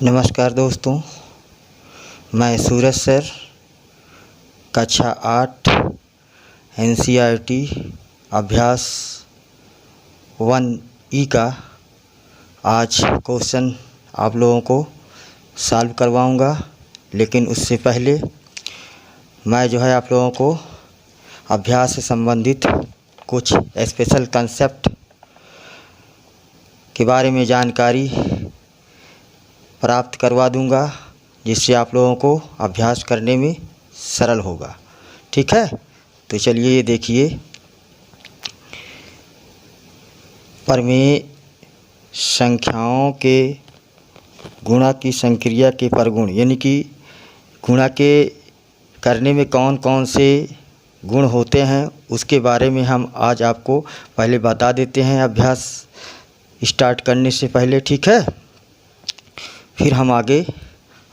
नमस्कार दोस्तों, मैं सूरज सर कक्षा 8 NCERT अभ्यास 1E का आज क्वेश्चन आप लोगों को सॉल्व करवाऊंगा। लेकिन उससे पहले मैं आप लोगों को अभ्यास से संबंधित कुछ स्पेशल कंसेप्ट के बारे में जानकारी प्राप्त करवा दूंगा, जिससे आप लोगों को अभ्यास करने में सरल होगा। ठीक है, तो चलिए ये देखिए, परमेय संख्याओं के गुणा की संक्रिया के परगुण, यानी कि गुणा के करने में कौन कौन से गुण होते हैं उसके बारे में हम आज आपको पहले बता देते हैं अभ्यास स्टार्ट करने से पहले। ठीक है, फिर हम आगे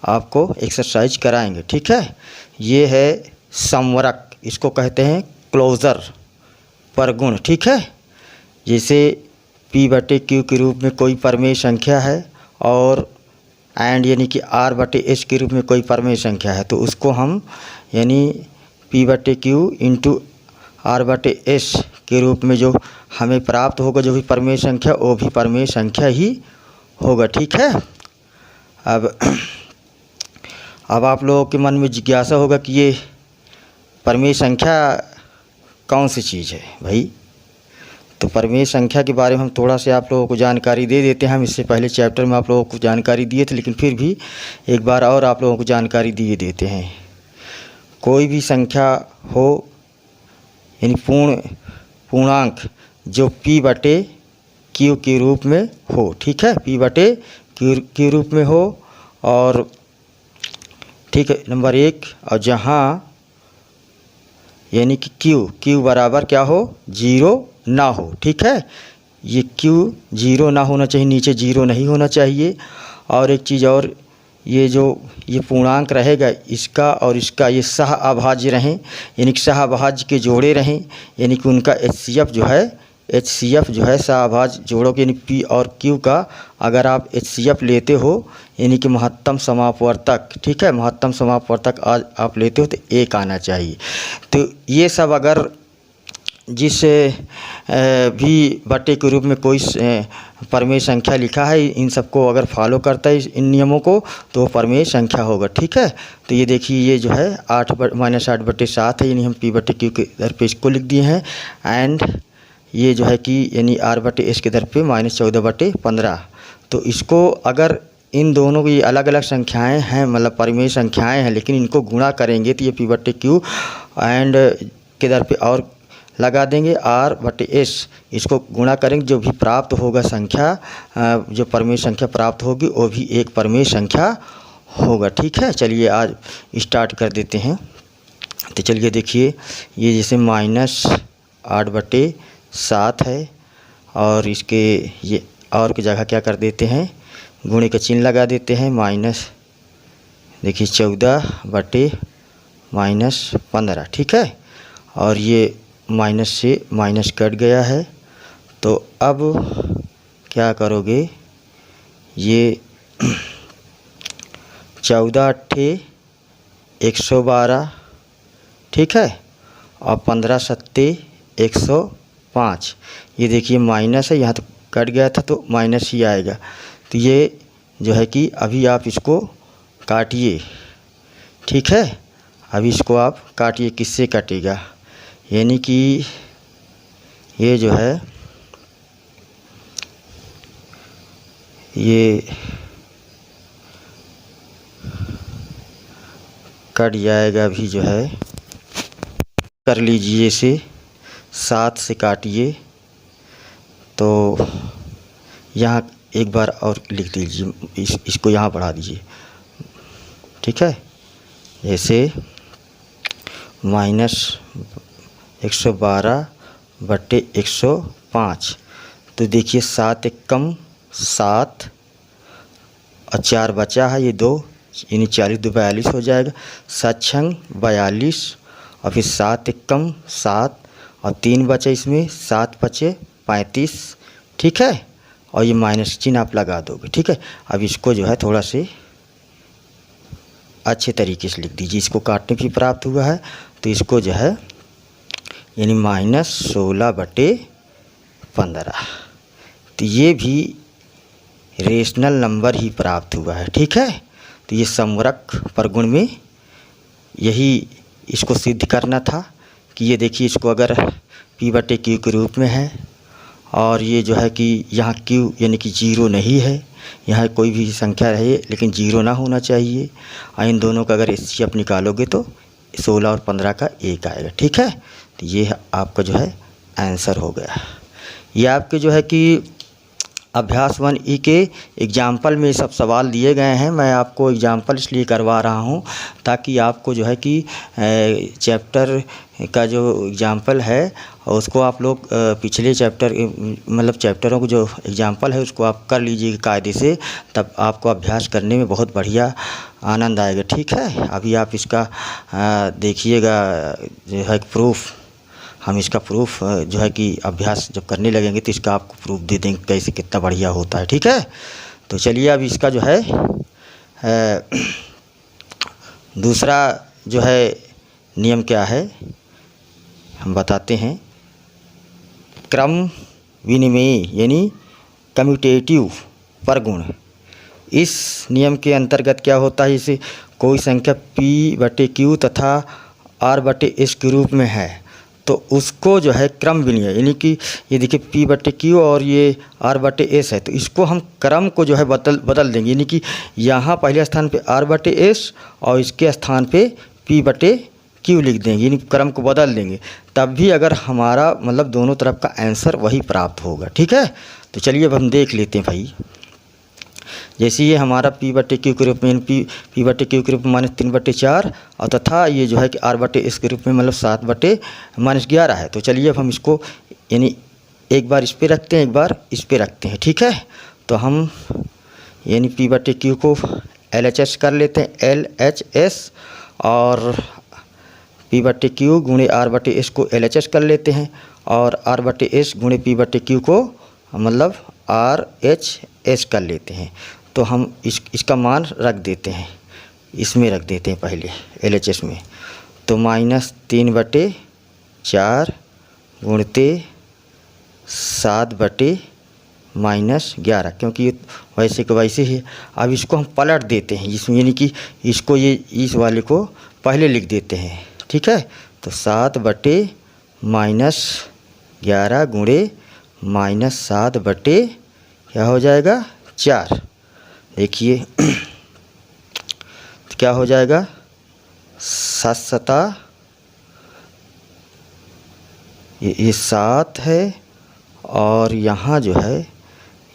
आपको एक्सरसाइज कराएंगे। ठीक है, ये है समवरक, इसको कहते हैं क्लोजर परगुण। ठीक है, जैसे P/Q के रूप में कोई परमेय संख्या है और एंड यानी कि R/S के रूप में कोई परमेय संख्या है, तो उसको हम यानी P/Q इंटू R/S के रूप में जो हमें प्राप्त होगा, जो भी परमेय संख्या, वो भी परमेय संख्या ही होगा। ठीक है, अब आप लोगों के मन में जिज्ञासा होगा कि ये परमेय संख्या कौन सी चीज़ है भाई। तो परमेय संख्या के बारे में हम थोड़ा सा आप लोगों को जानकारी दे देते हैं। हम इससे पहले चैप्टर में आप लोगों को जानकारी दिए थे, लेकिन फिर भी एक बार और आप लोगों को जानकारी दिए देते हैं। कोई भी संख्या हो यानी पूर्णांक जो P/Q के रूप में हो। ठीक है, P/Q के रूप में हो, और ठीक है नंबर 1, और जहाँ यानी कि Q बराबर क्या हो, 0 ना हो। ठीक है, ये Q 0 ना होना चाहिए, नीचे 0 नहीं होना चाहिए। और एक चीज़ और, ये पूर्णांक रहेगा, इसका और इसका ये सह अभाज्य रहें, यानी कि सह अभाज्य के जोड़े रहें, यानी कि उनका HCF जो है सहअभाज्य जोड़ों के, यानी P और Q का अगर आप HCF लेते हो, यानी कि महत्तम समापवर्तक। ठीक है, महत्तम समापवर्तक आज आप लेते हो तो 1 आना चाहिए। तो ये सब अगर जिस भी बटे के रूप में कोई परमेय संख्या लिखा है, इन सबको अगर फॉलो करता है इन नियमों को, तो वो परमेय संख्या होगा। ठीक है, तो ये देखिए, ये जो है 8/7 है, यानी हम P/Q के दर पे इसको लिख दिए हैं। एंड ये जो है कि यानी R/S के दर पे -14/15। तो इसको अगर इन दोनों की अलग अलग संख्याएं हैं, मतलब परमेय संख्याएं हैं, लेकिन इनको गुणा करेंगे तो ये P/Q एंड के दर पे और लगा देंगे R/S, इसको गुणा करेंगे, जो भी प्राप्त होगा संख्या, जो परमेय संख्या प्राप्त होगी वो भी एक परमेय संख्या होगा। ठीक है, चलिए आज स्टार्ट कर देते हैं। तो चलिए देखिए, ये जैसे -8/7 है, और इसके ये और की जगह क्या कर देते हैं, गुणे का चिन्ह लगा देते हैं, माइनस, देखिए 14/-15। ठीक है, और ये माइनस से माइनस कट गया है। तो अब क्या करोगे, ये 14×8 = 112। ठीक है, और 15×7 = 105। ये देखिए माइनस है, यहाँ तो कट गया था तो माइनस ही आएगा। तो ये जो है कि अभी आप इसको काटिए। ठीक है, अभी इसको आप काटिए, किससे कटेगा, यानी कि ये जो है ये कट जाएगा। अभी जो है कर लीजिए, इसे 7 से काटिए। तो यहाँ एक बार और लिख दीजिए, इसको यहाँ बढ़ा दीजिए। ठीक है, जैसे -112/105। तो देखिए 7 × 7 और 4 बचा है, ये 2, यानी 40 × 2 = 42 हो जाएगा। 7×6 = 42, और फिर 7 × 7 और 3 बचे, इसमें 7×5 = 35। ठीक है, और ये माइनस चिन्ह आप लगा दोगे, ठीक है। अब इसको जो है थोड़ा से अच्छे तरीके से लिख दीजिए। इसको काटने भी प्राप्त हुआ है तो इसको जो है यानी -16/15, तो ये भी रेशनल नंबर ही प्राप्त हुआ है, ठीक है। तो ये समवर्ग परगुण में यही इसको सिद्ध करना था कि ये देखिए, इसको अगर P/Q के रूप में है और ये जो है कि यहाँ Q यानी कि 0 नहीं है, यहाँ कोई भी संख्या रहे लेकिन 0 ना होना चाहिए। इन दोनों का अगर एचसीएफ आप निकालोगे तो 16 और 15 का 1 आएगा, ठीक है। तो ये आपका जो है आंसर हो गया। ये आपके जो है कि अभ्यास 1E के एग्जाम्पल में सब सवाल दिए गए हैं। मैं आपको एग्जाम्पल इसलिए करवा रहा हूँ ताकि आपको जो है कि चैप्टर का जो एग्जाम्पल है उसको आप लोग पिछले चैप्टर मतलब चैप्टरों को जो एग्जाम्पल है उसको आप कर लीजिए कायदे से, तब आपको अभ्यास करने में बहुत बढ़िया आनंद आएगा, ठीक है। अभी आप इसका देखिएगा जो है प्रूफ, हम इसका प्रूफ जो है कि अभ्यास जब करने लगेंगे तो इसका आपको प्रूफ दे देंगे कैसे कितना बढ़िया होता है, ठीक है। तो चलिए अब इसका जो है दूसरा जो है नियम क्या है हम बताते हैं। क्रम विनिमेय यानी कम्यूटेटिव परगुण, इस नियम के अंतर्गत क्या होता है, इसे कोई संख्या P/Q तथा R/S के रूप में है तो उसको जो है क्रम विनिमय यानी कि ये देखिए P/Q और ये R/S है तो इसको हम क्रम को जो है बदल देंगे, यानी कि यहाँ पहले स्थान पे R/S और इसके स्थान पे P/Q लिख देंगे, यानी क्रम को बदल देंगे, तब भी अगर हमारा मतलब दोनों तरफ का आंसर वही प्राप्त होगा, ठीक है। तो चलिए अब हम देख लेते हैं भाई। जैसे ये हमारा P/Q के रूप में P/Q के रूप में -3/4 और तथा ये जो है कि R/S के रूप में मतलब 7/-11 है। तो चलिए अब हम इसको यानी एक बार इस पे रखते हैं, एक बार इस पे रखते हैं, ठीक है। तो हम यानी P/Q को LHS कर लेते हैं, LHS, और P/Q गुणे R/S को LHS कर लेते हैं और R/S गुणे P/Q को मतलब RHS कर लेते हैं। तो हम इसका मान रख देते हैं, इसमें रख देते हैं पहले LHS में। तो -3/4 गुणते 7/-11, क्योंकि ये वैसे के वैसे ही। अब इसको हम पलट देते हैं इसमें, यानी कि इसको ये इस वाले को पहले लिख देते हैं, ठीक है। तो 7/-11 गुणे -7/ क्या हो जाएगा 4। देखिए तो क्या हो जाएगा 7 ये 7 है और यहाँ जो है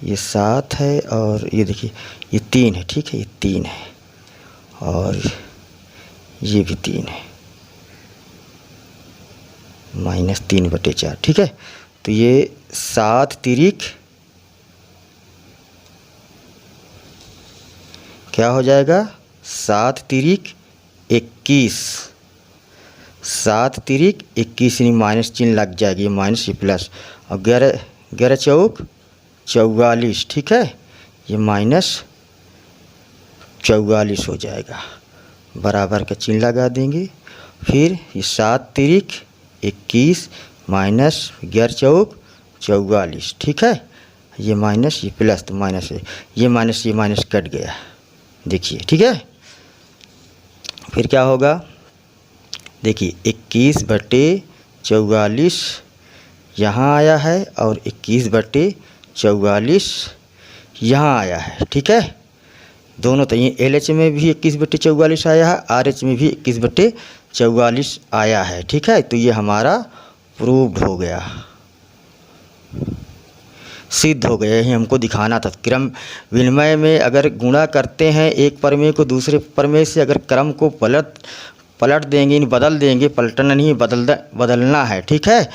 ये 7 है और ये देखिए ये 3 है, ठीक है, ये 3 है और ये भी 3 है, -3/4, ठीक है। तो ये 7 तिरिक क्या हो जाएगा 7 तिरिक 21, 7 तिरिक 21 यानी माइनस चिन्ह लग जाएगी, माइनस ये प्लस, और 11 चौक 44, ठीक है, ये -44 हो जाएगा, बराबर का चिन्ह लगा देंगे। फिर ये 7 तिरिक 21 माइनस 11 चौक 44, ठीक है, ये माइनस ये प्लस, तो माइनस ये माइनस कट गया, देखिए, ठीक है। फिर क्या होगा, देखिए 21/44 यहाँ आया है और 21/44 यहाँ आया है, ठीक है। दोनों तो ये LH में भी 21/44 आया है, RH में भी 21/44 आया है, ठीक है। तो ये हमारा प्रूव्ड हो गया, सिद्ध हो गया, यही हमको दिखाना था। क्रम विनिमय में अगर गुणा करते हैं एक प्रमेय को दूसरे प्रमेय से, अगर क्रम को पलट देंगे, बदल देंगे, पलटना नहीं बदलना है, ठीक है,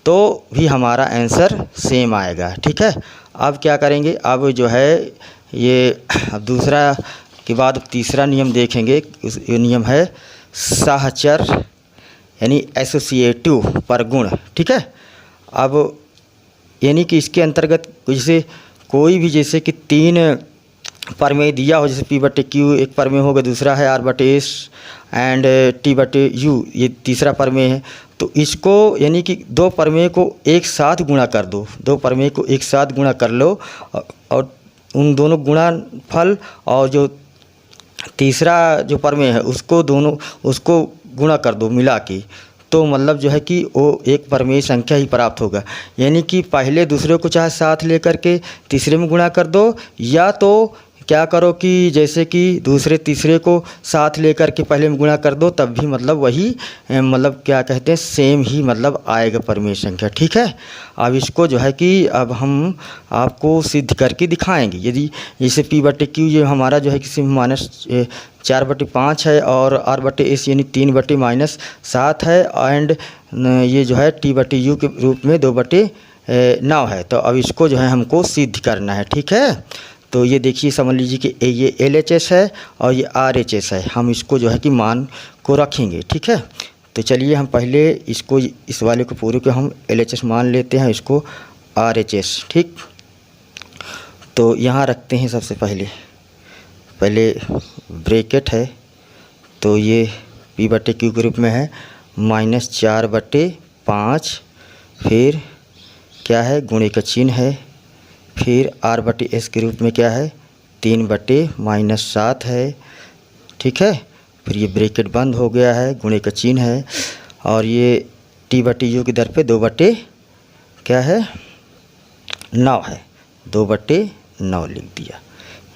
तो भी हमारा आंसर सेम आएगा, ठीक है। अब क्या करेंगे, अब जो है ये अब दूसरा के बाद तीसरा नियम देखेंगे। ये नियम है सहचर यानी एसोसिएटिव परगुण, ठीक है। अब यानी कि इसके अंतर्गत जैसे कोई भी जैसे कि 3 प्रमेय दिया हो, जैसे P/Q एक प्रमेय होगा, दूसरा है R/S एंड T/U ये तीसरा प्रमेय है, तो इसको यानी कि 2 प्रमेय को एक साथ गुणा कर दो, 2 प्रमेय को एक साथ गुणा कर लो और उन दोनों गुणनफल और जो तीसरा जो प्रमेय है उसको गुणा कर दो मिला के, तो मतलब जो है कि वो एक प्रमेय संख्या ही प्राप्त होगा। यानी कि पहले दूसरे को चाहे साथ लेकर के तीसरे में गुणा कर दो, या तो क्या करो कि जैसे कि दूसरे तीसरे को साथ लेकर के पहले में गुणा कर दो, तब भी मतलब वही मतलब क्या कहते हैं सेम ही मतलब आएगा प्रमेय संख्या। ठीक है, अब इसको जो है कि अब हम आपको सिद्ध करके दिखाएंगे। यदि जैसे P/Q ये हमारा जो है कि -4/5 है और R/S यानी 3/-7 है एंड ये जो है T/U के रूप में 2/9 है। तो अब इसको जो है हमको सिद्ध करना है। ठीक है, तो ये देखिए समझ लीजिए कि ये LHS है और ये RHS है, हम इसको जो है कि मान को रखेंगे। ठीक है, तो चलिए हम पहले इसको इस वाले को पूरे को हम LHS मान लेते हैं, इसको RHS। ठीक, तो यहाँ रखते हैं सबसे पहले ब्रैकेट है, तो ये P/Q के रूप में है -4/5, फिर क्या है गुणे का चिन्ह है, फिर R/S के रूप में क्या है 3/-7 है। ठीक है, फिर ये ब्रैकेट बंद हो गया है, गुणे का चिन्ह है, और ये T/U की दर पे 2/9 है, 2/9 लिख दिया।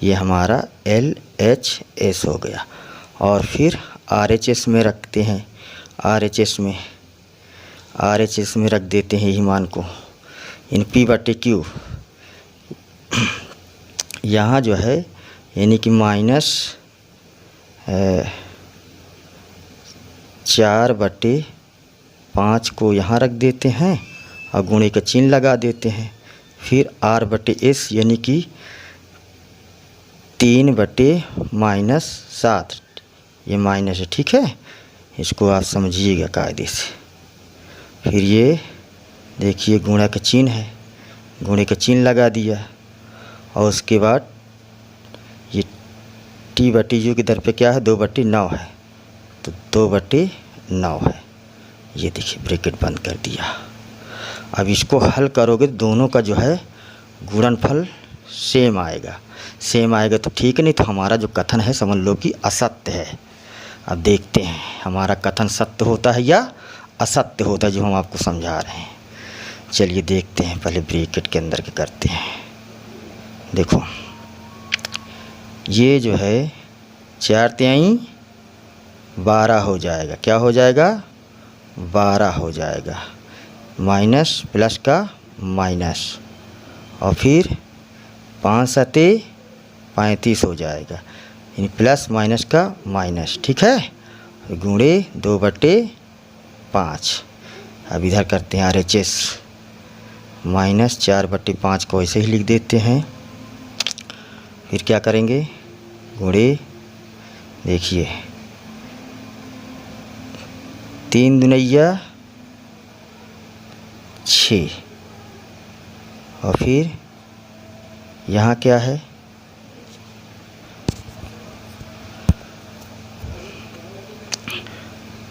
ये हमारा LHS हो गया। और फिर RHS में रखते हैं, RHS में रख देते हैं ये मान को इन P/Q। यहाँ जो है यानी कि -4/5 को यहाँ रख देते हैं और गुणे का चिन्ह लगा देते हैं। फिर R/S यानी कि 3/-7, ये माइनस है। ठीक है, इसको आप समझिएगा कायदे से। फिर ये देखिए गुणा का चिन्ह है, गुणे का चिन्ह लगा दिया, और उसके बाद ये T/U की दर पे क्या है 2/9 है, तो 2/9 है। ये देखिए ब्रैकेट बंद कर दिया। अब इसको हल करोगे दोनों का जो है गुणनफल सेम आएगा तो ठीक है, नहीं तो हमारा जो कथन है समझ लो कि असत्य है। अब देखते हैं हमारा कथन सत्य होता है या असत्य होता है, जो हम आपको समझा रहे हैं। चलिए देखते हैं, पहले ब्रैकेट के अंदर क्या करते हैं। देखो ये जो है 4×3 12 हो जाएगा, क्या हो जाएगा 12 हो जाएगा, माइनस प्लस का माइनस, और फिर 5×7 35 हो जाएगा, यानी प्लस माइनस का माइनस। ठीक है, गुणे 2/5। अब इधर करते हैं RHS, -4/5 को ऐसे ही लिख देते हैं। फिर क्या करेंगे गुणे, देखिए 3 दूनिया 6, और फिर यहाँ क्या है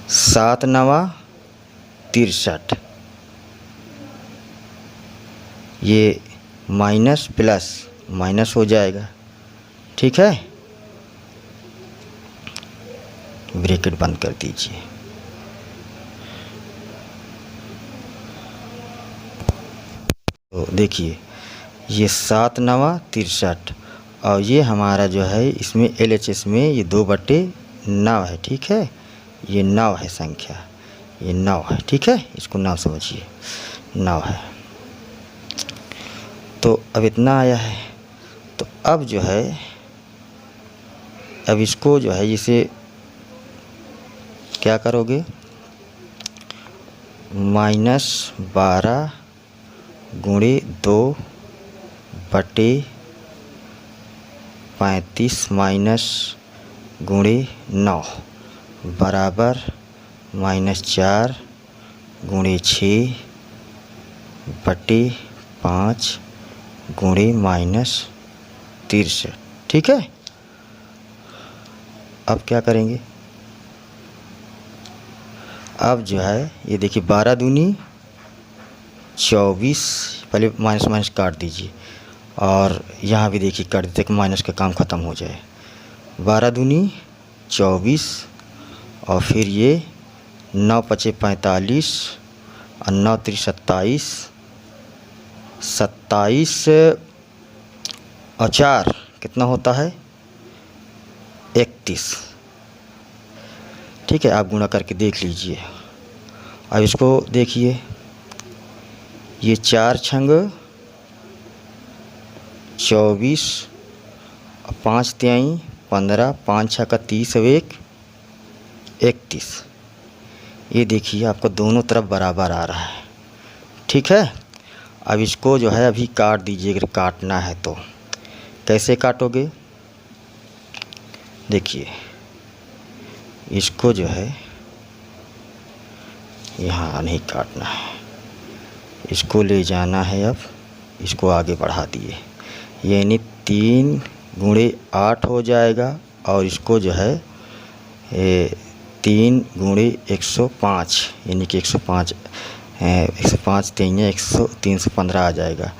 7×9 63, ये माइनस प्लस माइनस हो जाएगा। ठीक है, ब्रैकेट बंद कर दीजिए। तो देखिए ये 7×9 63, और ये हमारा जो है इसमें LHS में ये 2/9 है। ठीक है, ये 9 है संख्या, ये 9 है। ठीक है, इसको 9 समझिए, 9 है। तो अब इतना आया है, तो अब जो है अब इसको जो है इसे क्या करोगे -12 गुणे 2/35 माइनस गुणे 9 बराबर -4 गुणे 6/5 गुणे -63। ठीक है, अब क्या करेंगे, अब जो है ये देखिए 12 दूनी 24, पहले माइनस माइनस काट दीजिए और यहाँ भी देखिए काट देते कि माइनस का काम ख़त्म हो जाए। 12 दूनी 24 और फिर ये 9 पचे 45 और 9 3 27, 27 और 4 कितना होता है 31। ठीक है, आप गुणा करके देख लीजिए। अब इसको देखिए, ये 4 छंग 24 और 5 तिहाई 15, 5 छक्का 30 और 1 31। ये देखिए आपको दोनों तरफ बराबर आ रहा है। ठीक है, अब इसको जो है अभी काट दीजिए, अगर काटना है तो। कैसे काटोगे, देखिए इसको जो है यहाँ नहीं काटना है, इसको ले जाना है। अब इसको आगे बढ़ा दिए, यानी 3 गुणे 8 हो जाएगा और इसको जो है 3 गुणे 105, यानी कि 105 105 3 100 315 आ जाएगा।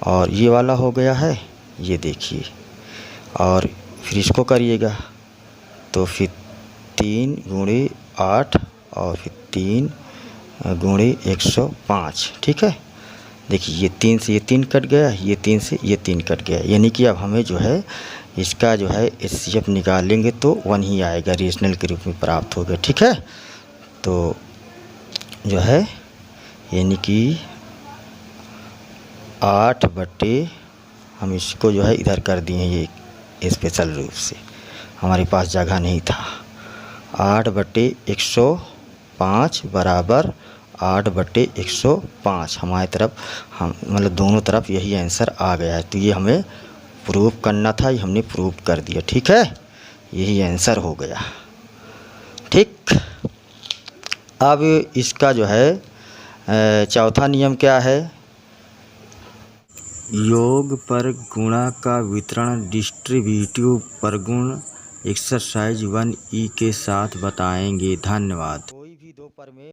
और ये वाला हो गया है, ये देखिए। और फिर इसको करिएगा तो फिर 3 गुणे 8 और फिर 3 गुणे 105। ठीक है, देखिए ये 3 से ये 3 कट गया, ये 3 से ये 3 कट गया, यानी कि अब हमें जो है इसका जो है HCF निकालेंगे तो 1 ही आएगा, रेशनल के रूप में प्राप्त होगा। ठीक है, तो जो है यानी कि 8 बटे, हम इसको जो है इधर कर दिए ये स्पेशल रूप से, हमारे पास जगह नहीं था। 8 बटे 105 बराबर 8 बटे 105 हमारी तरफ, हम मतलब दोनों तरफ यही आंसर आ गया है। तो ये हमें प्रूव करना था, ये हमने प्रूव कर दिया। ठीक है, यही आंसर हो गया। ठीक, अब इसका जो है चौथा नियम क्या है, योग पर गुणा का वितरण डिस्ट्रीब्यूटिव परगुण एक्सरसाइज 1E के साथ बताएंगे। धन्यवाद। कोई भी दो पर में